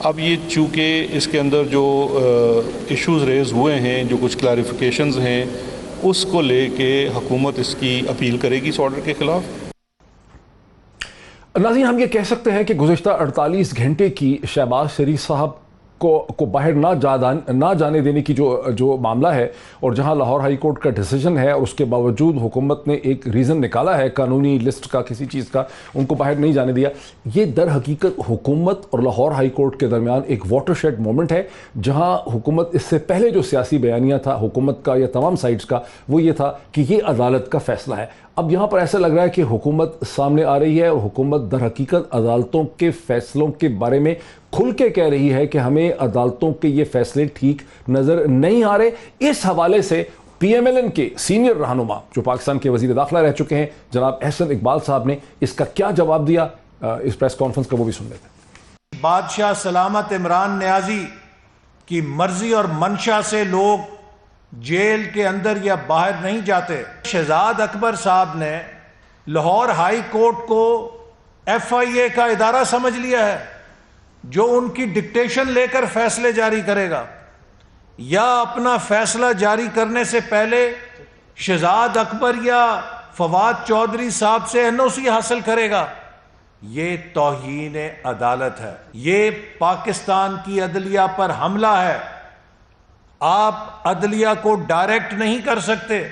اب یہ چونکہ اس کے اندر جو ایشوز ریز ہوئے ہیں، جو کچھ کلیریفیکیشنز ہیں، اس کو لے کے حکومت اس کی اپیل کرے گی اس آرڈر کے خلاف۔ ناظرین، ہم یہ کہہ سکتے ہیں کہ گزشتہ 48 گھنٹے کی شہباز شریف صاحب کو باہر نہ جانے دینے کی جو معاملہ ہے، اور جہاں لاہور ہائی کورٹ کا ڈیسیجن ہے اور اس کے باوجود حکومت نے ایک ریزن نکالا ہے قانونی لسٹ کا کسی چیز کا، ان کو باہر نہیں جانے دیا، یہ در حقیقت حکومت اور لاہور ہائی کورٹ کے درمیان ایک واٹر شیڈ مومنٹ ہے، جہاں حکومت اس سے پہلے جو سیاسی بیانیہ تھا حکومت کا یا تمام سائڈز کا، وہ یہ تھا کہ یہ عدالت کا فیصلہ ہے۔ اب یہاں پر ایسا لگ رہا ہے کہ حکومت سامنے آ رہی ہے اور حکومت در حقیقت عدالتوں کے فیصلوں کے بارے میں کھل کے کہہ رہی ہے کہ ہمیں عدالتوں کے یہ فیصلے ٹھیک نظر نہیں آ رہے۔ اس حوالے سے پی ایم ایل این کے سینئر رہنما جو پاکستان کے وزیر داخلہ رہ چکے ہیں جناب احسن اقبال صاحب نے اس کا کیا جواب دیا، اس پریس کانفرنس کا وہ بھی سن لیتے ہیں۔ بادشاہ سلامت عمران نیازی کی مرضی اور منشا سے لوگ جیل کے اندر یا باہر نہیں جاتے۔ شہزاد اکبر صاحب نے لاہور ہائی کورٹ کو ایف آئی اے کا ادارہ سمجھ لیا ہے جو ان کی ڈکٹیشن لے کر فیصلے جاری کرے گا، یا اپنا فیصلہ جاری کرنے سے پہلے شہزاد اکبر یا فواد چودھری صاحب سے این او سی حاصل کرے گا۔ یہ توہین عدالت ہے، یہ پاکستان کی عدلیہ پر حملہ ہے۔ آپ عدلیہ کو ڈائریکٹ نہیں کر سکتے۔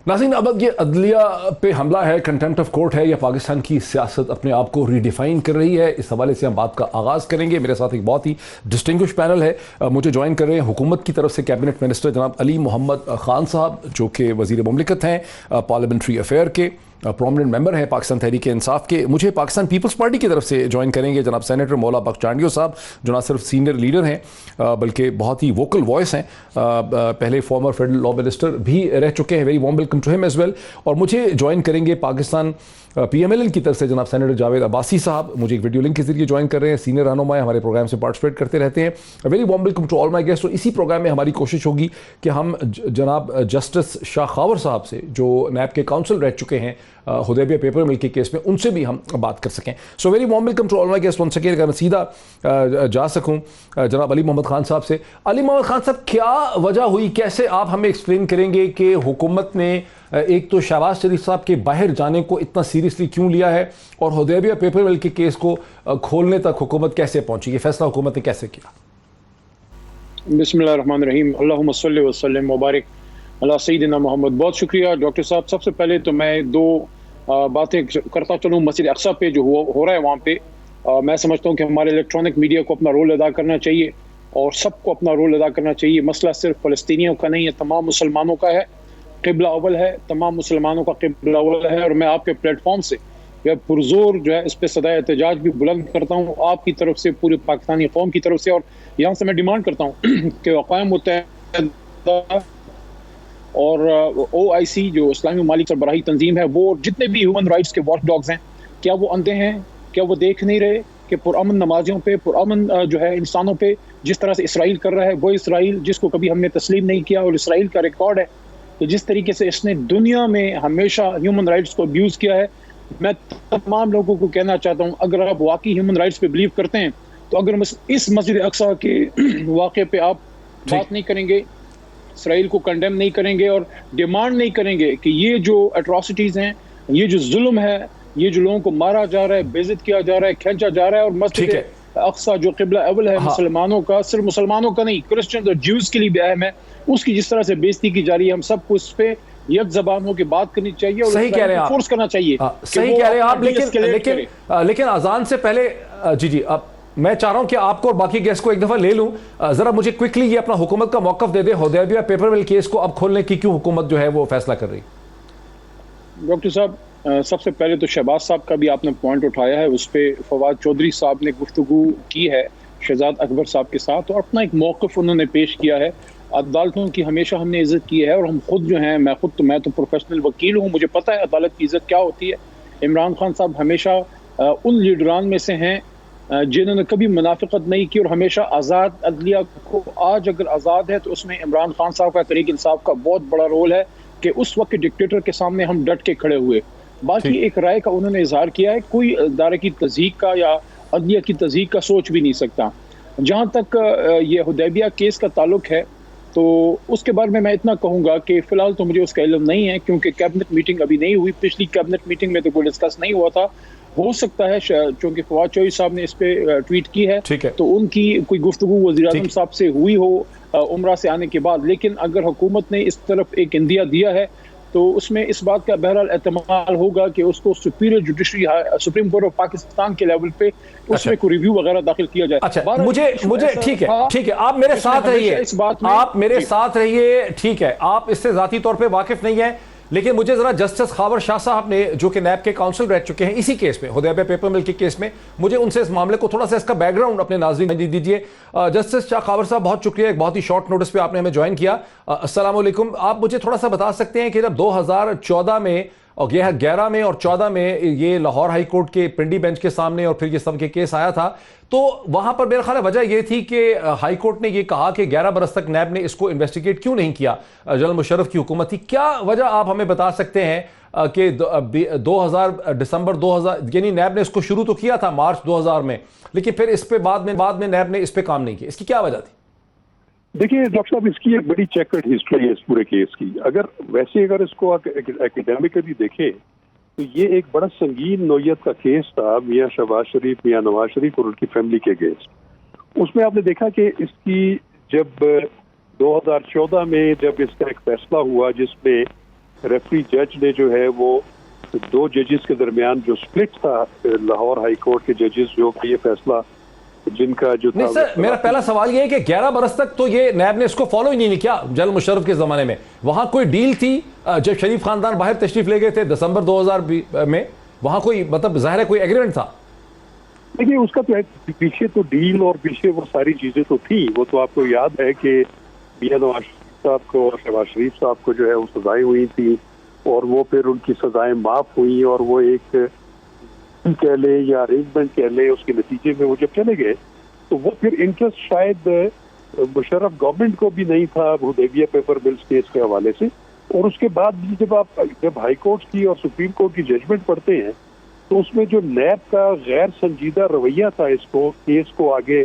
ناظرین، اب یہ عدلیہ پہ حملہ ہے، کنٹمپٹ آف کورٹ ہے، یا پاکستان کی سیاست اپنے آپ کو ریڈیفائن کر رہی ہے؟ اس حوالے سے ہم بات کا آغاز کریں گے۔ میرے ساتھ ایک بہت ہی ڈسٹنگوش پینل ہے، مجھے جوائن کر رہے ہیں حکومت کی طرف سے کیبنٹ منسٹر جناب علی محمد خان صاحب، جو کہ وزیر مملکت ہیں، پارلیمنٹری افیئر کے پرومننٹ ممبر ہیں پاکستان تحریک انصاف کے۔ مجھے پاکستان پیپلز پارٹی کی طرف سے جوائن کریں گے جناب سینیٹر مولا بخشانڈیو صاحب، جو نہ صرف سینئر لیڈر ہیں بلکہ بہت ہی ووکل وائس ہیں، پہلے فارمر فیڈرل لا منسٹر بھی رہ چکے ہیں۔ ویری وارم ویلکم ٹو ہم ایز ویل۔ اور مجھے جوائن کریں گے Pakistan P M L N کی طرف سے جناب سینیٹر جاوید عباسی صاحب، مجھے ایک ویڈیو لنک کے ذریعے جوائن کر رہے ہیں، سینئر رہنما ہیں، ہمارے پروگرام سے پارٹیسپیٹ کرتے رہتے ہیں۔ Very warm welcome to all my guest. اور اسی پروگرام میں ہماری کوشش ہوگی کہ ہم جناب جسٹس شاہ خاور صاحب سے، جو نیب کے کاؤنسل رہ چکے ہیں حدیبیہ پیپر مل کے کیس میں، ان سے بھی ہم بات کر سکیں۔ So very warm welcome to all my guest once again. اگر میں سیدھا جا سکوں جناب علی محمد خان صاحب سے۔ علی محمد خان صاحب، کیا وجہ ہوئی، کیسے آپ ہمیں ایکسپلین کریں گے کہ حکومت نے ایک تو شہباز شریف صاحب کے باہر جانے کو اتنا سیریسلی کیوں لیا ہے، اور حدیبیہ پیپر مل کے کیس کو کھولنے تک حکومت کیسے پہنچی، یہ فیصلہ حکومت نے کیسے کیا؟ بسم اللہ الرحمن الرحیم، اللہم صلی وسلم مبارک علی سیدنا محمد۔ بہت شکریہ ڈاکٹر صاحب۔ سب سے پہلے تو میں دو باتیں کرتا چلوں مسجد اقصیٰ پہ جو ہو رہا ہے وہاں پہ۔ میں سمجھتا ہوں کہ ہمارے الیکٹرانک میڈیا کو اپنا رول ادا کرنا چاہیے، اور سب کو اپنا رول ادا کرنا چاہیے۔ مسئلہ صرف فلسطینیوں کا نہیں ہے، تمام مسلمانوں کا ہے، قبلہ اول ہے، تمام مسلمانوں کا قبلہ اول ہے۔ اور میں آپ کے پلیٹ فارم سے پرزور جو ہے اس پہ صدائے احتجاج بھی بلند کرتا ہوں، آپ کی طرف سے، پوری پاکستانی قوم کی طرف سے۔ اور یہاں سے میں ڈیمانڈ کرتا ہوں کہ اقوام متحدہ اور او آئی سی جو اسلامی ممالک سربراہی تنظیم ہے، وہ جتنے بھی ہیومن رائٹس کے واچ ڈاگز ہیں، کیا وہ اندھے ہیں؟ کیا وہ دیکھ نہیں رہے کہ پرامن نمازیوں پہ، پرامن جو ہے انسانوں پہ جس طرح سے اسرائیل کر رہا ہے، وہ اسرائیل جس کو کبھی ہم نے تسلیم نہیں کیا، اور اسرائیل کا ریکارڈ ہے کہ جس طریقے سے اس نے دنیا میں ہمیشہ ہیومن رائٹس کو ابیوز کیا ہے۔ میں تمام لوگوں کو کہنا چاہتا ہوں، اگر آپ واقعی ہیومن رائٹس پہ بلیو کرتے ہیں تو اگر اس مسجد اقصیٰ کے واقعے پہ آپ بات نہیں کریں گے، اسرائیل کو کنڈیم نہیں کریں گے، اور ڈیمانڈ نہیں کریں گے کہ یہ جو اٹراسٹیز ہیں، یہ جو ظلم ہے، یہ جو لوگوں کو مارا جا رہا ہے، بے عزت کیا جا رہا ہے، کھینچا جا رہا ہے، اور مسجد اقصیٰ جو قبلہ اول ہے مسلمانوں کا، صرف مسلمانوں کا نہیں، کرسچنز اور جیوز کے لیے بھی اہم ہے، اس کی جس طرح سے بے عزتی کی جا رہی ہے، ہم سب کو اس پہ یک زبان ہو کے بات کرنی چاہیے، اور صحیح کہہ رہے ہیں آپ، فورس کرنا چاہیے۔ صحیح کہہ رہے ہیں آپ، لیکن اذان سے پہلے جی اب میں چاہ رہا ہوں کہ آپ کو اور باقی گیسٹ کو ایک دفعہ لے لوں، ذرا مجھے کوئکلی یہ اپنا حکومت کا موقف دے دے، حدیبیہ پیپر مل کیس کو اب کھولنے کی کیوں حکومت جو ہے وہ فیصلہ کر رہی؟ ڈاکٹر صاحب، سب سے پہلے تو شہباز صاحب کا بھی آپ نے پوائنٹ اٹھایا ہے، اس پہ فواد چودھری صاحب نے گفتگو کی ہے شہزاد اکبر صاحب کے ساتھ، اور اپنا ایک موقف انہوں نے پیش کیا ہے۔ عدالتوں کی ہمیشہ ہم نے عزت کی ہے، اور ہم خود جو ہیں، میں تو پروفیشنل وکیل ہوں، مجھے پتہ ہے عدالت کی عزت کیا ہوتی ہے۔ عمران خان صاحب ہمیشہ ان لیڈران میں سے ہیں جنہوں نے کبھی منافقت نہیں کی، اور ہمیشہ آزاد عدلیہ کو، آج اگر آزاد ہے تو اس میں عمران خان صاحب کا، تحریک انصاف کا بہت بڑا رول ہے کہ اس وقت ڈکٹیٹر کے سامنے ہم ڈٹ کے کھڑے ہوئے۔ باقی ایک رائے کا انہوں نے اظہار کیا ہے، کوئی ادارے کی تضحیق کا یا عدلیہ کی تصدیق کا سوچ بھی نہیں سکتا. جہاں تک یہ حدیبیہ کیس کا تعلق ہے تو اس کے بارے میں اتنا کہوں گا کہ فی الحال تو مجھے اس کا علم نہیں ہے، کیونکہ کیبنٹ میٹنگ ابھی نہیں ہوئی. پچھلی کیبنٹ میٹنگ میں تو کوئی ڈسکس نہیں ہوا تھا. ہو سکتا ہے چونکہ فواد چوہدری صاحب نے اس پہ ٹویٹ کی ہے تو ان کی کوئی گفتگو وزیر اعظم صاحب سے ہوئی ہو عمرہ سے آنے کے بعد. لیکن اگر حکومت نے اس طرف ایک اندیا دیا ہے تو اس میں اس بات کا بہرحال احتمال ہوگا کہ اس کو superior judiciary supreme court of Pakistan کے لیول پہ اس میں کوئی ریویو وغیرہ داخل کیا جائے. اچھا مجھے ٹھیک ہے آپ میرے ساتھ رہیے، آپ میرے ساتھ رہیے، ٹھیک ہے. آپ اس سے ذاتی طور پہ واقف نہیں ہیں، لیکن مجھے ذرا جسٹس خاور شاہ صاحب نے جو کہ نیب کے کاؤنسل رہ چکے ہیں اسی کیس میں، حدیبیہ پیپر مل کے کیس میں، مجھے ان سے اس معاملے کو تھوڑا سا اس کا بیک گراؤنڈ اپنے ناظرین دے دیجئے. جسٹس شاہ خاور صاحب بہت شکریہ، ایک بہت ہی شارٹ نوٹس پہ آپ نے ہمیں جوائن کیا. السلام علیکم. آپ مجھے تھوڑا سا بتا سکتے ہیں کہ جب 2014 میں اور 11 میں اور 14 میں یہ لاہور ہائی کورٹ کے پنڈی بینچ کے سامنے اور پھر یہ سب کے کیس آیا تھا تو وہاں پر میرا خیال ہے وجہ یہ تھی کہ ہائی کورٹ نے یہ کہا کہ 11 برس تک نیب نے اس کو انویسٹیگیٹ کیوں نہیں کیا، جنرل مشرف کی حکومت تھی. کیا وجہ آپ ہمیں بتا سکتے ہیں کہ دسمبر 2000 یعنی نیب نے اس کو شروع تو کیا تھا مارچ 2000 میں، لیکن پھر اس پہ بعد میں نیب نے اس پہ کام نہیں کیا، اس کی کیا وجہ تھی؟ دیکھیے ڈاکٹر صاحب، اس کی ایک بڑی چیکرڈ ہسٹری ہے اس پورے کیس کی. اگر اس کو اکیڈیمکلی دیکھیں تو یہ ایک بڑا سنگین نوعیت کا کیس تھا میاں شہباز شریف، میاں نواز شریف اور ان کی فیملی کے اگینسٹ. اس میں آپ نے دیکھا کہ اس کی جب 2014 میں جب اس کا ایک فیصلہ ہوا جس میں ریفری جج نے جو ہے وہ 2 ججز کے درمیان جو سپلٹ تھا لاہور ہائی کورٹ کے ججز جو کہ یہ فیصلہ جن کا جو نہیں سر، میرا پہلا سوال یہ ہے کہ 11 برس تک تو یہ نیب نے اس کو فالو ہی نہیں کیا جنرل مشرف کے زمانے میں. وہاں کوئی ڈیل تھی جب شریف خاندان باہر تشریف لے گئے تھے دسمبر 2000 میں، وہاں کوئی مطلب ظاہر ہے کوئی ایگریمنٹ تھا؟ دیکھیے اس کا تو پیچھے تو ڈیل اور پیچھے وہ ساری چیزیں تو تھی. وہ تو آپ کو یاد ہے کہ میاں نواز شریف صاحب کو اور شہباز شریف صاحب کو جو ہے وہ سزائیں ہوئی تھی اور وہ پھر ان کی سزائیں معاف ہوئی اور وہ ایک کہہ لیں یا ارینجمنٹ کہہ لیں اس کے نتیجے میں وہ جب چلے گئے تو وہ پھر انٹرسٹ شاید مشرف گورنمنٹ کو بھی نہیں تھا حدیبیہ پیپر ملز کیس کے حوالے سے. اور اس کے بعد بھی جب ہائی کورٹ کی اور سپریم کورٹ کی ججمنٹ پڑھتے ہیں تو اس میں جو نیب کا غیر سنجیدہ رویہ تھا اس کو کیس کو آگے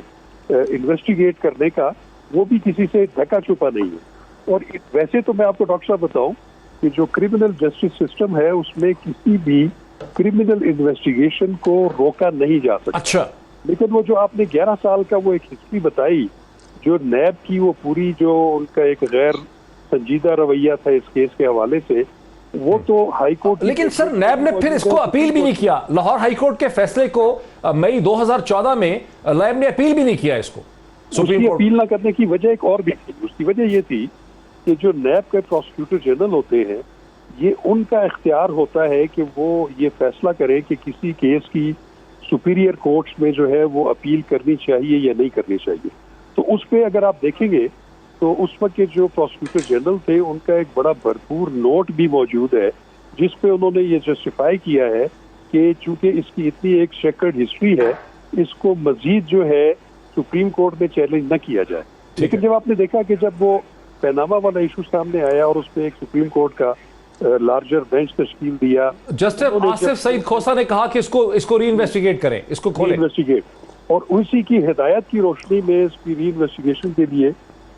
انویسٹیگیٹ کرنے کا، وہ بھی کسی سے ڈھکا چھپا نہیں ہے. اور ویسے تو میں آپ کو ڈاکٹر صاحب بتاؤں کہ جو کرمنل جسٹس سسٹم ہے اس میں کسی بھی کرمنل انویسٹیگیشن کو روکا نہیں جا سکتا. اچھا، لیکن وہ جو آپ نے 11 سال کا وہ ایک ہسٹری بتائی جو نیب کی، وہ پوری جو ان کا ایک غیر سنجیدہ رویہ تھا اس کیس کے حوالے سے، وہ تو ہائی کورٹ. لیکن سر نیب نے پھر اس کو اپیل بھی نہیں کیا. لاہور ہائی کورٹ کے فیصلے کو مئی 2014 میں نیب نے اپیل بھی نہیں کیا اس کو سپریم کورٹ. اپیل نہ کرنے کی وجہ ایک اور بھی تھی. اس کی وجہ یہ تھی کہ جو نیب کے پروسیکیوٹر جنرل ہوتے ہیں یہ ان کا اختیار ہوتا ہے کہ وہ یہ فیصلہ کرے کہ کسی کیس کی سپیریئر کورٹس میں جو ہے وہ اپیل کرنی چاہیے یا نہیں کرنی چاہیے. تو اس پہ اگر آپ دیکھیں گے تو اس وقت کے جو پروسیکیوٹر جنرل تھے ان کا ایک بڑا بھرپور نوٹ بھی موجود ہے جس پہ انہوں نے یہ جسٹیفائی کیا ہے کہ چونکہ اس کی اتنی ایک چیکرڈ ہسٹری ہے اس کو مزید جو ہے سپریم کورٹ میں چیلنج نہ کیا جائے. لیکن جب آپ نے دیکھا کہ جب وہ پیناما والا ایشو سامنے آیا اور اس پہ ایک سپریم کورٹ کا لارجر بینچ تشکیل دیا، جسٹس آصف سعید کھوسہ نے کہا کہ اس کو ری انویسٹیگیٹ کریں، اس کو کھولیں انویسٹیگیٹ. اور اسی کی ہدایت کی روشنی میں اس کی ری انویسٹیگیشن کے لیے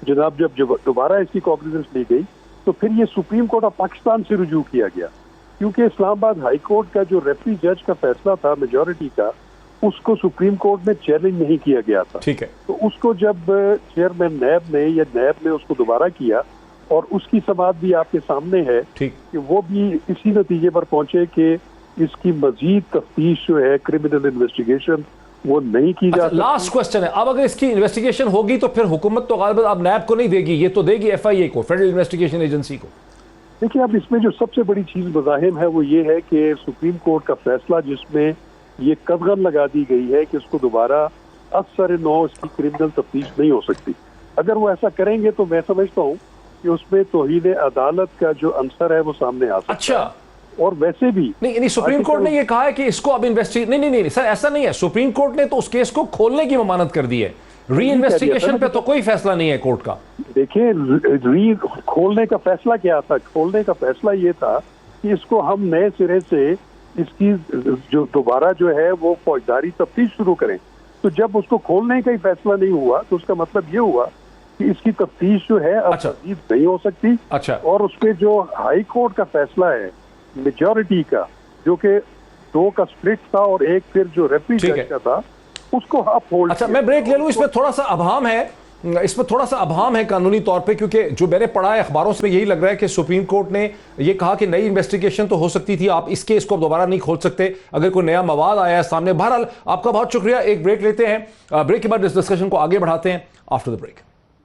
جناب جب دوبارہ اس کی کوگنیزنس لی گئی تو پھر یہ سپریم کورٹ آف پاکستان سے رجوع کیا گیا کیونکہ اسلام آباد ہائی کورٹ کا جو ریفری جج کا فیصلہ تھا میجورٹی کا اس کو سپریم کورٹ میں چیلنج نہیں کیا گیا تھا. ٹھیک ہے. تو اس کو جب چیئرمین نیب نے اس کو دوبارہ کیا اور اس کی سماعت بھی آپ کے سامنے ہے کہ وہ بھی اسی نتیجے پر پہنچے کہ اس کی مزید تفتیش جو ہے کرمنل انویسٹیگیشن وہ نہیں کی جا سکتی. لاسٹ کوسچن ہے، اب اگر اس کی انویسٹیگیشن ہوگی تو پھر حکومت تو غالباً اب نیب کو نہیں دے گی، یہ تو دے گی FIA کو، فیڈرل انویسٹیگیشن ایجنسی کو. دیکھیے اب اس میں جو سب سے بڑی چیز مزاحم ہے وہ یہ ہے کہ سپریم کورٹ کا فیصلہ جس میں یہ قدغن لگا دی گئی ہے کہ اس کو دوبارہ اثر نو اس کی کرمنل تفتیش نہیں ہو سکتی. اگر وہ ایسا کریں گے تو میں سمجھتا ہوں کہ اس میں توہین عدالت کا جو عنصر ہے وہ سامنے آ سکتا ہے. اچھا. اور ویسے بھی نہیں، یعنی سپریم کورٹ نے یہ کہا ہے کہ اس کو اب نہیں سر ایسا نہیں ہے. سپریم کورٹ نے تو اس کیس کو کھولنے کی ممانعت کر دی ہے، ری انویسٹیگیشن پہ تو کوئی فیصلہ نہیں ہے کورٹ کا. دیکھیں کھولنے کا فیصلہ کیا تھا؟ کھولنے کا فیصلہ یہ تھا کہ اس کو ہم نئے سرے سے اس کی جو دوبارہ جو ہے وہ فوجداری تفتیش شروع کریں. تو جب اس کو کھولنے کا ہی فیصلہ نہیں ہوا تو اس کا مطلب یہ ہوا کہ اس کی تفتیش جو ہے اب مزید نہیں ہو سکتی. اور اس پہ جو ہائی کورٹ کا فیصلہ ہے میجورٹی کا، جو کہ 2 کا سپلٹ تھا اور 1 پھر جو ریفری جج کا تھا، اس کو اپ ہولڈ. اچھا میں بریک لے لوں، اس میں تھوڑا سا ابہام ہے قانونی طور پہ، کیونکہ جو میں نے پڑھا ہے اخباروں سے یہی لگ رہا ہے کہ سپریم کورٹ نے یہ کہا کہ نئی انویسٹیگیشن تو ہو سکتی تھی، آپ اس کیس کو دوبارہ نہیں کھول سکتے اگر کوئی نیا مواد آیا ہے سامنے. بہرحال آپ کا بہت شکریہ. ایک بریک لیتے ہیں، بریک کے بعد اس ڈسکشن کو آگے بڑھاتے ہیں آفٹر دا بریک.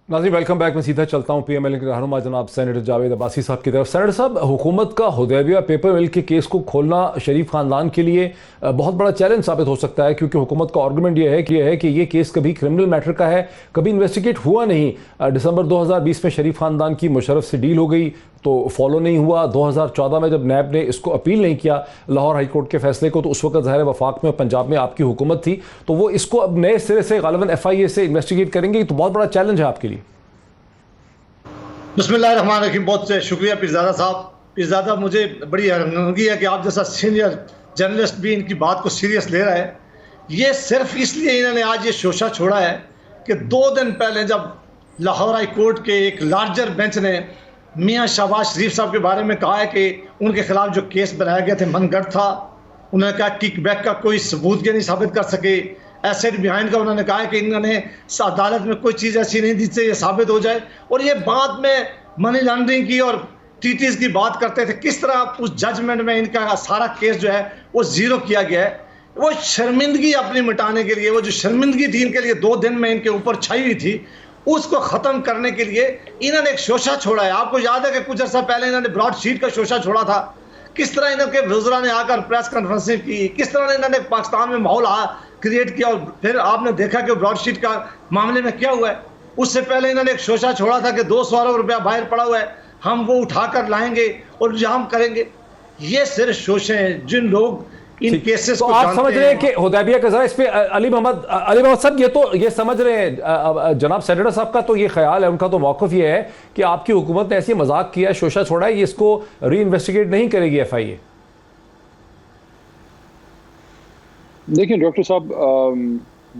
ناظرین ویلکم بیک. میں سیدھا چلتا ہوں پی ایم ایل کے رہنما جناب سینیٹر جاوید عباسی صاحب کی طرف. سینیٹر صاحب، حکومت کا حدیبیہ پیپر مل کے کیس کو کھولنا شریف خاندان کے لیے بہت بڑا چیلنج ثابت ہو سکتا ہے، کیونکہ حکومت کا آرگومنٹ یہ ہے کہ یہ کیس کبھی کرمنل میٹر کا ہے، کبھی انویسٹیگیٹ ہوا نہیں. دسمبر 2020 میں شریف خاندان کی مشرف سے ڈیل ہو گئی تو فالو نہیں ہوا. 2014 میں جب نیب نے اس کو اپیل نہیں کیا لاہور ہائی کورٹ کے فیصلے کو، تو اس وقت ظاہر وفاق میں پنجاب میں آپ کی حکومت تھی، تو وہ اس کو اب نئے سرے سے غالباً FIA سے انویسٹیگیٹ کریں گے. تو بہت بڑا چیلنج ہے آپ کے لیے. بسم اللہ الرحمن الرحیم. بہت سے شکریہ پیرزادہ صاحب. پیرزادہ، مجھے بڑی حیرانگی ہے کہ آپ جیسا سینئر جرنلسٹ بھی ان کی بات کو سیریس لے رہا ہے. یہ صرف اس لیے انہوں نے آج یہ شوشہ چھوڑا ہے کہ 2 دن پہلے جب لاہور ہائی کورٹ کے ایک لارجر بینچ نے میاں شہباز شریف صاحب کے بارے میں کہا ہے کہ ان کے خلاف جو کیس بنایا گیا تھے من گھڑت تھا، انہوں نے کہا کک بیک کا کوئی ثبوت کے نہیں ثابت کر سکے، ایسڈ بیہائنڈ کا انہوں نے کہا کہ انہوں نے عدالت میں کوئی چیز ایسی نہیں دی جس سے یہ ثابت ہو جائے. اور یہ بعد میں منی لانڈرنگ کی اور TTs کی بات کرتے تھے. کس طرح اس ججمنٹ میں ان کا سارا کیس جو ہے وہ زیرو کیا گیا ہے. وہ شرمندگی اپنی مٹانے کے لیے، وہ جو شرمندگی تھی ان کے لیے 2 دن میں ان کے اوپر چھائی ہوئی تھی، اس کو ختم کرنے کے لیے انہوں نے ایک شوشہ چھوڑا ہے. آپ کو یاد ہے کہ کچھ عرصہ پہلے انہوں نے براڈ شیٹ کا شوشہ چھوڑا تھا. کس طرح انہوں کے وزراء نے آ کر پریس کانفرنسیں کی، کس طرح انہوں نے پاکستان میں ماحول کریٹ کیا. اور پھر آپ نے دیکھا کہ براڈ شیٹ کا معاملے میں کیا ہوا ہے. اس سے پہلے انہوں نے ایک شوشہ چھوڑا تھا کہ 200 ارب روپیہ باہر پڑا ہوا ہے، ہم وہ اٹھا کر لائیں گے اور ہم کریں گے. یہ صرف شوشے ہیں. جن لوگ ان کیسز کو آپ سمجھ رہے ہیں کہ حدیبیہ کا ذرا اس پہ علی محمد صاحب یہ سمجھ رہے ہیں جناب سینیٹر صاحب کا تو یہ خیال ہے، ان کا تو موقف یہ ہے کہ آپ کی حکومت نے ایسی مذاق کیا ہے، شوشہ چھوڑا ہے، یہ اس کو ری انویسٹیگیٹ نہیں کرے گی FIA. دیکھیں ڈاکٹر صاحب،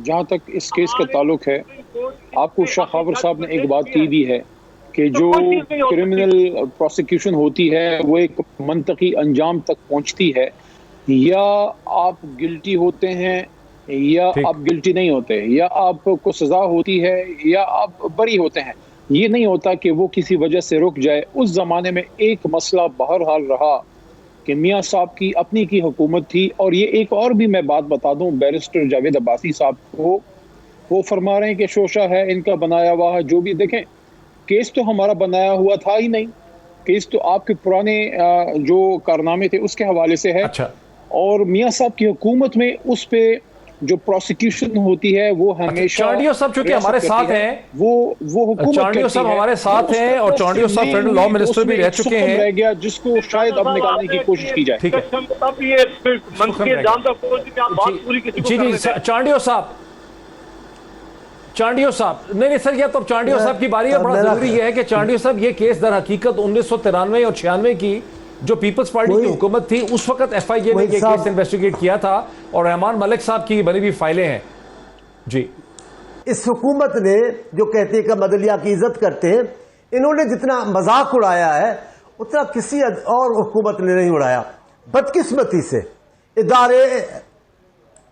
جہاں تک اس کیس کا تعلق ہے، آپ کو شاہ خاور صاحب نے ایک بات کی بھی ہے کہ جو کرمنل پروسیکیوشن ہوتی ہے وہ ایک منطقی انجام تک پہنچتی ہے. یا آپ گلٹی ہوتے ہیں یا آپ گلٹی نہیں ہوتے، یا آپ کو سزا ہوتی ہے یا آپ بری ہوتے ہیں. یہ نہیں ہوتا کہ وہ کسی وجہ سے رک جائے. اس زمانے میں ایک مسئلہ بہرحال رہا کہ میاں صاحب کی اپنی کی حکومت تھی. اور یہ ایک اور بھی میں بات بتا دوں بیرسٹر جاوید عباسی صاحب کو، وہ فرما رہے ہیں کہ شوشہ ہے ان کا بنایا ہوا ہے. جو بھی دیکھیں، کیس تو ہمارا بنایا ہوا تھا ہی نہیں، کیس تو آپ کے پرانے جو کارنامے تھے اس کے حوالے سے ہے. اور میاں صاحب کی حکومت میں اس پہ جو پروسیکیوشن ہوتی ہے وہ ہمیشہ چانڈیو صاحب چونکہ ہمارے ساتھ ہیں، وہ حکومت چانڈیو صاحب ہمارے ساتھ ہیں، اور چانڈیو صاحب فیڈرل لا منسٹر بھی رہ چکے ہیں، رہ گیا جس کو شاید اب نکالنے کی کوشش کی جائے. ٹھیک ہے جی چانڈیو صاحب نہیں سر، یہ تو چانڈیو صاحب کی باری ہے. بڑا ضروری یہ ہے کہ چانڈیو صاحب یہ کیس در حقیقت 1993 اور 96 کی جو پیپلز پارٹی کی حکومت تھی اس وقت FIA نے یہ کیس انویسٹیگیٹ کیا تھا، اور رحمان ملک صاحب کی بنی بھی فائلیں ہیں. جی اس حکومت نے جو کہتے ہیں کہ عدلیہ کی عزت کرتے ہیں، انہوں نے جتنا مذاق اڑایا ہے اتنا کسی اور حکومت نے نہیں اڑایا. بدقسمتی سے ادارے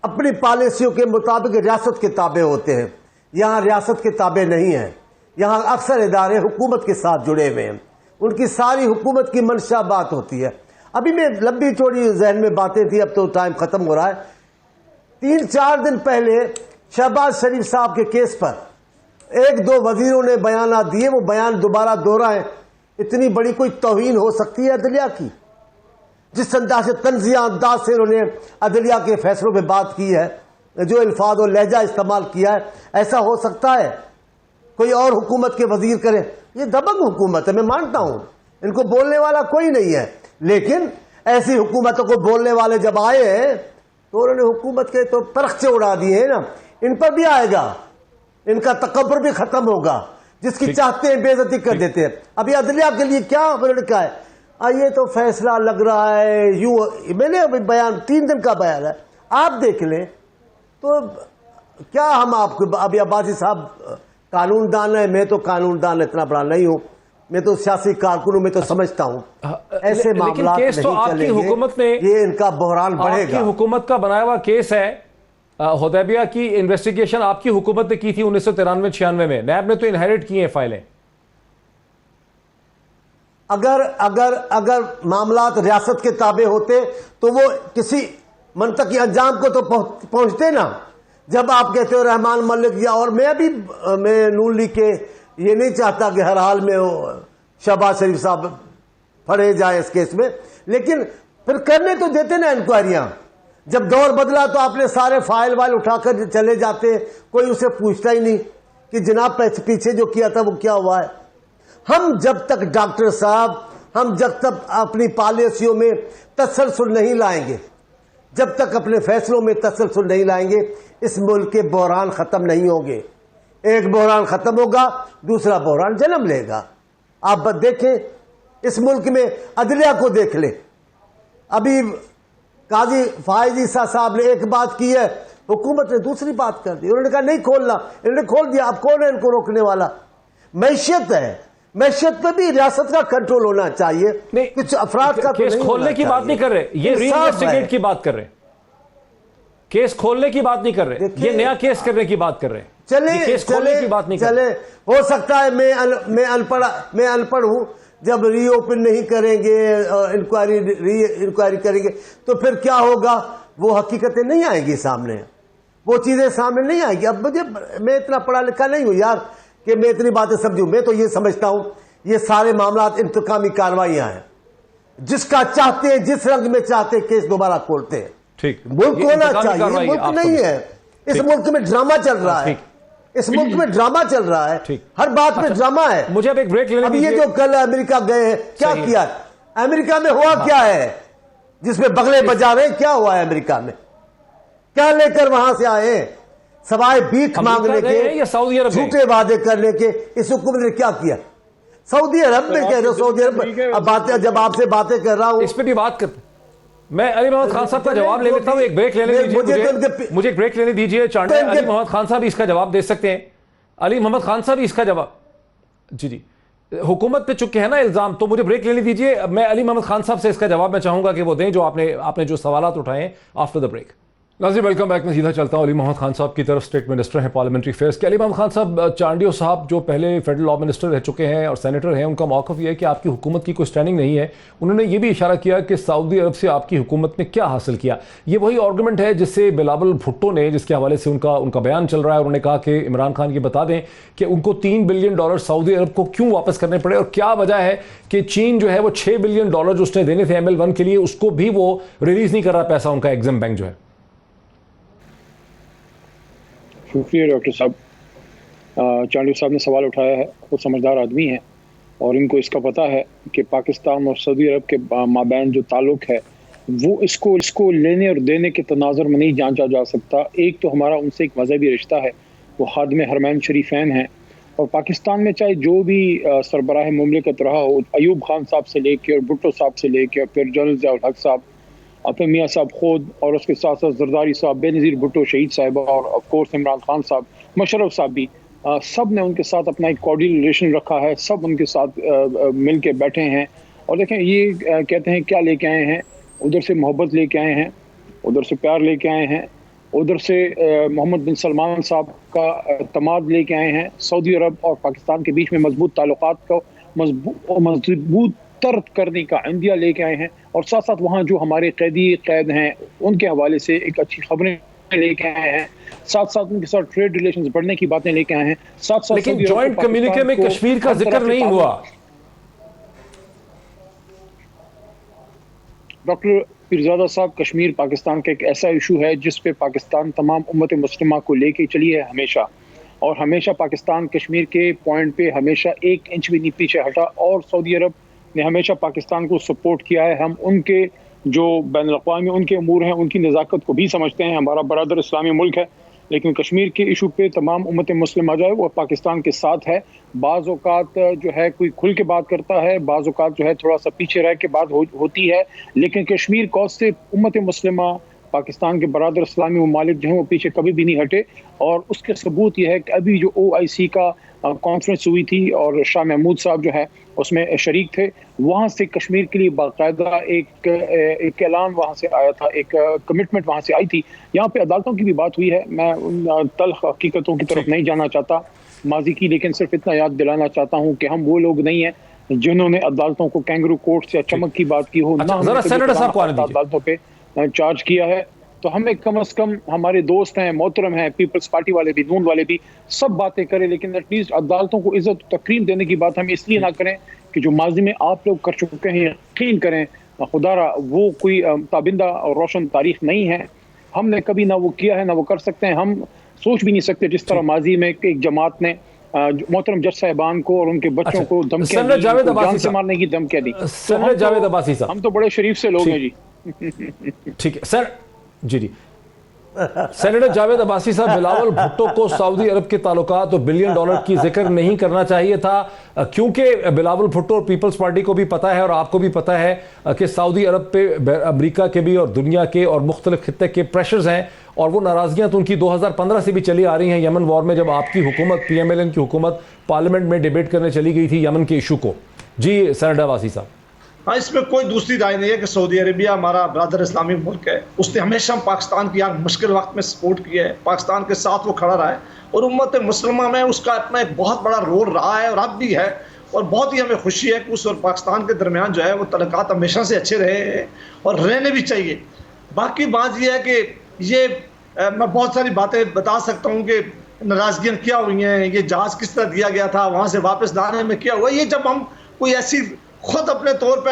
اپنی پالیسیوں کے مطابق ریاست کے تابع ہوتے ہیں. یہاں ریاست کے تابع نہیں ہیں، یہاں اکثر ادارے حکومت کے ساتھ جڑے ہوئے ہیں، ان کی ساری حکومت کی منشا بات ہوتی ہے. ابھی میں لمبی چوڑی ذہن میں باتیں تھی، اب تو ٹائم ختم ہو رہا ہے. 3-4 دن پہلے شہباز شریف صاحب کے کیس پر 1-2 وزیروں نے بیانات دیے، وہ بیان دوبارہ دہرائیں. اتنی بڑی کوئی توہین ہو سکتی ہے عدلیہ کی؟ جس انداز سے طنزیہ انداز سے انہوں نے عدلیہ کے فیصلوں پہ بات کی ہے، جو الفاظ اور لہجہ استعمال کیا ہے، ایسا ہو سکتا ہے کوئی اور حکومت کے وزیر کرے؟ یہ دبنگ حکومت ہے، میں مانتا ہوں ان کو بولنے والا کوئی نہیں ہے، لیکن ایسی حکومتوں کو بولنے والے جب آئے ہیں تو انہوں نے حکومت کے تو پرخچے اڑا دیے ہیں نا. ان پر بھی آئے گا، ان کا تکبر بھی ختم ہوگا. جس کی چاہتے ہیں بے عزتی کر دیتے ہیں. ابھی عدلیہ کے لیے کیا انہوں نے کہا ہے؟ یہ تو فیصلہ لگ رہا ہے یوں. میں نے ابھی بیان 3 دن کا بیان ہے, آپ دیکھ لیں. تو کیا ہم آپ کو, ابھی عباسی صاحب قانون دان ہے, میں تو قانون دان اتنا بڑا نہیں ہوں, میں تو سیاسی کارکن ہوں, میں تو سمجھتا ہوں ایسے معاملات نہیں چلیں گے, یہ ان کا بحران بڑھے گا. آپ کی حکومت کا بنایا ہوا کیس ہے, حدیبیہ کی انویسٹیگیشن آپ کی حکومت نے کی تھی 1993-96 میں, نیب نے تو انہیریٹ کی ہیں فائلیں. اگر معاملات ریاست کے تابع ہوتے تو وہ کسی منطقی انجام کو تو پہنچتے نا. جب آپ کہتے ہو رحمان ملک یا اور میں نون لیگ کے یہ نہیں چاہتا کہ ہر حال میں شہباز شریف صاحب پھڑے جائیں اس کیس میں, لیکن پھر کرنے تو دیتے نا انکوائریاں. جب دور بدلا تو آپ نے سارے فائل وائل اٹھا کر چلے جاتے, کوئی اسے پوچھتا ہی نہیں کہ جناب پیچھے جو کیا تھا وہ کیا ہوا ہے. ہم جب تک ڈاکٹر صاحب, ہم جب تک اپنی پالیسیوں میں تسلسل نہیں لائیں گے, جب تک اپنے فیصلوں میں تسلسل نہیں لائیں گے, اس ملک کے بحران ختم نہیں ہوں گے. ایک بحران ختم ہوگا, دوسرا بحران جنم لے گا. آپ دیکھیں اس ملک میں عدلیہ کو دیکھ لیں. ابھی قاضی فائز عیسیٰ صاحب نے ایک بات کی ہے, حکومت نے دوسری بات کر دی. انہوں نے کہا نہیں کھولنا, انہوں نے کھول دیا. اب کون ہے ان کو روکنے والا؟ معیشت ہے, معیشت پہ بھی ریاست کا کنٹرول ہونا چاہیے, کچھ افراد کا. کیس کھولنے کی بات نہیں کر رہے, یہ ری انویسٹیگیٹ کی بات کر رہے ہیں. کیس کھولنے کی بات نہیں کر رہے, یہ نیا کیس کرنے کی بات کر رہے ہیں. چلے ہو سکتا ہے میں ان پڑھ ہوں. جب ری اوپن نہیں کریں گے, انکوائری کریں گے تو پھر کیا ہوگا, وہ حقیقتیں نہیں آئیں گی سامنے, وہ چیزیں سامنے نہیں آئیں گی. اب میں اتنا پڑھا لکھا نہیں ہوں یار کہ میں اتنی باتیں سمجھوں. میں تو یہ سمجھتا ہوں یہ سارے معاملات انتقامی کارروائیاں ہیں. جس کا چاہتے ہیں, جس رنگ میں چاہتے ہیں کیس دوبارہ کھولتے ہیں. ملک ہونا چاہیے, ملک نہیں ہے. اس ملک میں ڈرامہ چل رہا ہے, اس ملک میں ڈرامہ چل رہا ہے, ہر بات میں ڈرامہ ہے. مجھے اب ایک بریک لینے دیجیے. اب یہ جو کل امریکہ گئے ہیں, کیا کیا امریکہ میں ہوا کیا ہے جس میں بغلے بجا رہے ہیں؟ کیا ہوا ہے امریکہ میں؟ کیا لے کر وہاں سے آئے ہیں سوائے بھیک مانگنے کے, جھوٹے وعدے کرنے کے؟ اس حکومت نے کیا کیا؟ سعودی عرب میں کہہ رہے ہو, سعودی عرب اب باتیں, جب آپ سے باتیں کر رہا ہوں اس پہ بھی بات کرتے. میں علی محمد خان صاحب کا جواب لے لیتا ہوں, ایک بریک لینے دیجیے مجھے, ایک بریک لینے دیجیے. چانڈے علی محمد خان صاحب اس کا جواب دے سکتے ہیں. علی محمد خان صاحب اس کا جواب, جی حکومت پہ چکے ہیں نا الزام, تو مجھے بریک لینے دیجیے. میں علی محمد خان صاحب سے اس کا جواب میں چاہوں گا کہ وہ دیں جو آپ نے جو سوالات اٹھائے ہیں آفٹر دا بریک. ناظرین ویلکم بیک. میں سیدھا چلتا ہوں علی محمد خان صاحب کی طرف, اسٹیٹ منسٹر ہیں پارلیمنٹری افیئرس کے. علی محمد خان صاحب, چانڈیو صاحب جو پہلے فیڈرل لا منسٹر رہ چکے ہیں اور سینیٹر ہیں, ان کا موقف یہ ہے کہ آپ کی حکومت کی کوئی اسٹینڈنگ نہیں ہے. انہوں نے یہ بھی اشارہ کیا کہ سعودی عرب سے آپ کی حکومت نے کیا حاصل کیا. یہ وہی آرگومنٹ ہے جس سے بلاول بھٹو نے, جس کے حوالے سے ان کا بیان چل رہا ہے. انہوں نے کہا کہ عمران خان یہ بتا دیں کہ ان کو $3 بلین سعودی عرب کو کیوں واپس کرنے پڑے, اور کیا وجہ ہے کہ چین جو ہے وہ $6 بلین جو اس نے دینے تھے ML1 کے لیے, اس کو بھی وہ ریلیز نہیں کر رہا پیسہ, ان کا ایگزم بینک جو ہے. شکریہ ڈاکٹر صاحب. چانڈیو صاحب نے سوال اٹھایا ہے, وہ سمجھدار آدمی ہیں اور ان کو اس کا پتہ ہے کہ پاکستان اور سعودی عرب کے مابین جو تعلق ہے وہ اس کو لینے اور دینے کے تناظر میں نہیں جانچا جا سکتا. ایک تو ہمارا ان سے ایک مذہبی رشتہ ہے, وہ خادم حرمین شریفین ہیں, اور پاکستان میں چاہے جو بھی سربراہ مملکت رہا ہو, ایوب خان صاحب سے لے کے اور بھٹو صاحب سے لے کے, اور پھر جنرل ضیاء الحق صاحب, اور پھر میاں صاحب خود, اور اس کے ساتھ ساتھ زرداری صاحب, بے نظیر بھٹو شہید صاحبہ, اور آف کورس عمران خان صاحب, مشرف صاحب بھی, سب نے ان کے ساتھ اپنا ایک کارڈیل ریلیشن رکھا ہے. سب ان کے ساتھ مل کے بیٹھے ہیں. اور دیکھیں یہ کہتے ہیں کیا لے کے آئے ہیں, ادھر سے محبت لے کے آئے ہیں, ادھر سے پیار لے کے آئے ہیں, ادھر سے محمد بن سلمان صاحب کا اعتماد لے کے آئے ہیں. سعودی عرب اور پاکستان کے بیچ میں مضبوط تعلقات کو مضبوط تر کرنے کا عندیہ لے کے آئے ہیں, اور ساتھ ساتھ وہاں جو ہمارے قید ہیں ان کے حوالے سے ایک اچھی خبریں لے کے آئے ہیں. ساتھ ساتھ ان کے ساتھ ٹریڈ ریلیشنز بڑھنے کی باتیں لے کے آئے ہیں. ساتھ لیکن جوائنٹ کمیونیکے میں کشمیر کا ذکر نہیں ہوا. ڈاکٹر پیرزادہ صاحب, کشمیر پاکستان کا ایک ایسا ایشو ہے جس پہ پاکستان تمام امت مسلمہ کو لے کے چلی ہے ہمیشہ, اور ہمیشہ پاکستان کشمیر کے پوائنٹ پہ ہمیشہ 1 انچ بھی نہیں پیچھے ہٹا, اور سعودی عرب نے ہمیشہ پاکستان کو سپورٹ کیا ہے. ہم ان کے جو بین الاقوامی ان کے امور ہیں ان کی نزاکت کو بھی سمجھتے ہیں. ہمارا برادر اسلامی ملک ہے, لیکن کشمیر کے ایشو پہ تمام امت مسلمہ جو ہے وہ پاکستان کے ساتھ ہے. بعض اوقات جو ہے کوئی کھل کے بات کرتا ہے, بعض اوقات جو ہے تھوڑا سا پیچھے رہ کے بات ہوتی ہے, لیکن کشمیر کوز سے امت مسلمہ پاکستان کے برادر اسلامی ممالک جو ہیں وہ پیچھے کبھی بھی نہیں ہٹے. اور اس کے ثبوت یہ ہے کہ ابھی جو OIC کا کانفرنس ہوئی تھی اور شاہ محمود صاحب جو ہے اس میں شریک تھے, وہاں سے کشمیر کے لیے باقاعدہ ایک اعلان وہاں سے آیا تھا, ایک کمٹمنٹ وہاں سے آئی تھی. یہاں پہ عدالتوں کی بھی بات ہوئی ہے, میں ان تلخ حقیقتوں کی طرف نہیں جانا چاہتا ماضی کی, لیکن صرف اتنا یاد دلانا چاہتا ہوں کہ ہم وہ لوگ نہیں ہیں جنہوں نے عدالتوں کو کینگرو کورٹ سے چمک کی بات کی ہو, نہ عدالتوں پہ چارج کیا ہے. تو ہمیں کم از کم ہمارے دوست ہیں, محترم ہیں, پیپلز پارٹی والے بھی, نون والے بھی, سب باتیں کریں, لیکن ایٹ لیسٹ عدالتوں کو عزت و تکریم دینے کی بات ہم اس لیے نہ کریں کہ جو ماضی میں آپ لوگ کر چکے ہیں یقین کریں خدا را وہ کوئی تابندہ اور روشن تاریخ نہیں ہے. ہم نے کبھی نہ وہ کیا ہے نہ وہ کر سکتے ہیں. ہم سوچ بھی نہیں سکتے جس طرح ماضی میں ایک جماعت نے محترم جج صاحبان کو اور ان کے بچوں کو دھمکیاں دی, جان سے مارنے کی دھمکیاں دی. ہم تو بڑے شریف سے لوگ ہیں جی. ٹھیک ہے سر. جی سینیٹر جاوید عباسی صاحب, بلاول بھٹو کو سعودی عرب کے تعلقات اور $1 بلین کی ذکر نہیں کرنا چاہیے تھا, کیونکہ بلاول بھٹو اور پیپلز پارٹی کو بھی پتا ہے اور آپ کو بھی پتا ہے کہ سعودی عرب پہ امریکہ کے بھی اور دنیا کے اور مختلف خطے کے پریشرز ہیں, اور وہ ناراضگیاں تو ان کی 2015 سے بھی چلی آ رہی ہیں یمن وار میں, جب آپ کی حکومت PMLN کی حکومت پارلیمنٹ میں ڈیبیٹ کرنے چلی گئی تھی یمن کے ایشو کو. جی سینیٹر عباسی صاحب. ہاں, اس میں کوئی دوسری رائے نہیں ہے کہ سعودی عربیہ ہمارا برادر اسلامی ملک ہے. اس نے ہمیشہ پاکستان کی یہاں مشکل وقت میں سپورٹ کیا ہے, پاکستان کے ساتھ وہ کھڑا رہا ہے, اور امت مسلمہ میں اس کا اپنا ایک بہت بڑا رول رہا ہے اور اب بھی ہے. اور بہت ہی ہمیں خوشی ہے کہ اس اور پاکستان کے درمیان جو ہے وہ تعلقات ہمیشہ سے اچھے رہے ہیں اور رہنے بھی چاہیے. باقی بات یہ ہے کہ یہ میں بہت ساری باتیں بتا سکتا ہوں کہ ناراضگیاں کیا ہوئی ہیں, یہ جہاز کس طرح دیا گیا تھا, وہاں سے واپس لانے میں کیا ہوا. یہ جب ہم کوئی ایسی خود اپنے طور پہ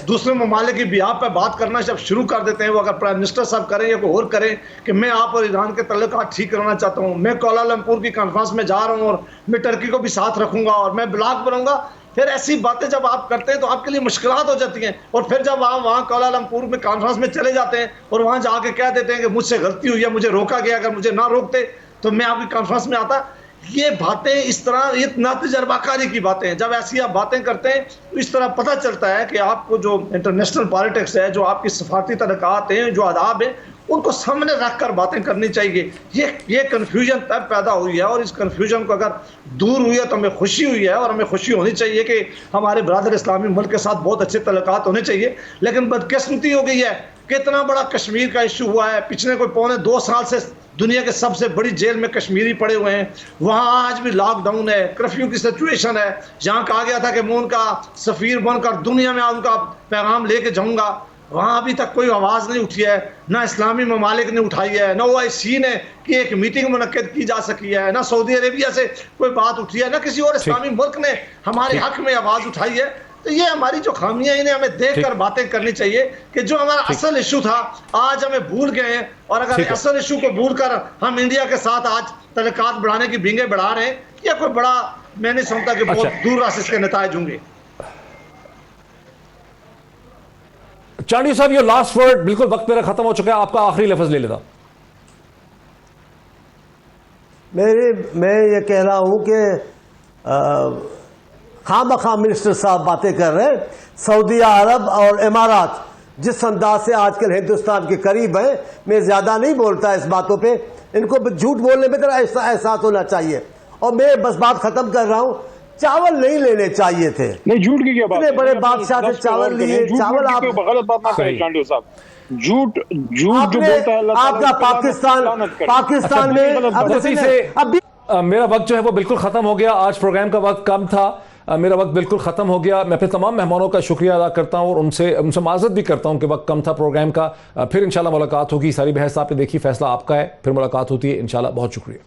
دوسرے ممالک کی بیاہ پہ بات کرنا جب شروع کر دیتے ہیں, وہ اگر پرائم منسٹر صاحب کریں یا کوئی اور کریں کہ میں آپ اور ایران کے تعلقات ٹھیک کرنا چاہتا ہوں, میں کوالالمپور کی کانفرنس میں جا رہا ہوں اور میں ٹرکی کو بھی ساتھ رکھوں گا اور میں بلاک بناؤں گا, پھر ایسی باتیں جب آپ کرتے ہیں تو آپ کے لیے مشکلات ہو جاتی ہیں. اور پھر جب آپ وہاں کوالالمپور میں کانفرنس میں چلے جاتے ہیں اور وہاں جا کے کہہ دیتے ہیں کہ مجھ سے غلطی ہوئی ہے, مجھے روکا گیا, اگر مجھے نہ روکتے تو میں آپ کی کانفرنس میں آتا. یہ باتیں اس طرح, یہ نہ تجربہ کاری کی باتیں ہیں. جب ایسی آپ باتیں کرتے ہیں تو اس طرح پتہ چلتا ہے کہ آپ کو جو انٹرنیشنل پالیٹکس ہے, جو آپ کی سفارتی تعلقات ہیں, جو آداب ہیں, ان کو سامنے رکھ کر باتیں کرنی چاہیے. یہ کنفیوژن تب پیدا ہوئی ہے, اور اس کنفیوژن کو اگر دور ہوئی ہے تو ہمیں خوشی ہوئی ہے, اور ہمیں خوشی ہونی چاہیے کہ ہمارے برادر اسلامی ملک کے ساتھ بہت اچھے تعلقات ہونے چاہیے. لیکن بدقسمتی ہو گئی ہے کہ اتنا بڑا کشمیر کا ایشو ہوا ہے, پچھلے کوئی 2.25 سال سے دنیا کے سب سے بڑی جیل میں کشمیری پڑے ہوئے ہیں, وہاں آج بھی لاک ڈاؤن ہے, کرفیو کی سچویشن ہے. جہاں کہا گیا تھا کہ میں ان کا سفیر بن کر دنیا میں ان کا پیغام لے کے جاؤں گا, وہاں ابھی تک کوئی آواز نہیں اٹھی ہے, نہ اسلامی ممالک نے اٹھائی ہے, نہ OIC نے کہ ایک میٹنگ منعقد کی جا سکی ہے, نہ سعودی عربیہ سے کوئی بات اٹھی ہے, نہ کسی اور اسلامی ملک نے ہمارے حق میں آواز اٹھائی ہے. تو یہ ہماری جو خامیاں انہیں ہمیں دیکھ کر باتیں کرنی چاہیے کہ جو ہمارا اصل ایشو تھا آج ہمیں بھول گئے ہیں, اور اگر اصل ایشو کو بھول کر ہم انڈیا کے ساتھ آج تعلقات بڑھانے کی بینگیں بڑھا رہے ہیں, یہ کوئی بڑا, میں نہیں سمجھتا کہ بہت دور راستے اس کے نتائج ہوں گے. چانڈی صاحب یہ لاسٹ ورڈ, بالکل وقت میرا ختم ہو چکا ہے, آپ کا آخری لفظ لے لیتا. میں یہ کہہ رہا ہوں کہ خام بخام منسٹر صاحب باتیں کر رہے ہیں. سعودی عرب اور امارات جس انداز سے آج کل ہندوستان کے قریب ہیں, میں زیادہ نہیں بولتا اس باتوں پہ, ان کو جھوٹ بولنے میں ذرا احساس ہونا چاہیے. اور میں بس بات ختم کر رہا ہوں, چاول نہیں لینے چاہیے تھے. نہیں, جھوٹ کی کیا بات ہے, بڑے بادشاہ سے چاول لیے, چاول آپ غلط بات نہ کریں چانڈیو صاحب. جھوٹ جو بولتا ہے اللہ آپ کا پاکستان میں میرا وقت جو ہے وہ بالکل ختم ہو گیا. آج پروگرام کا وقت کم تھا, میرا وقت بالکل ختم ہو گیا. میں پھر تمام مہمانوں کا شکریہ ادا کرتا ہوں اور ان سے معذرت بھی کرتا ہوں کہ وقت کم تھا پروگرام کا. پھر انشاءاللہ ملاقات ہوگی. ساری بحث آپ نے دیکھی, فیصلہ آپ کا ہے. پھر ملاقات ہوتی ہے انشاءاللہ. بہت شکریہ.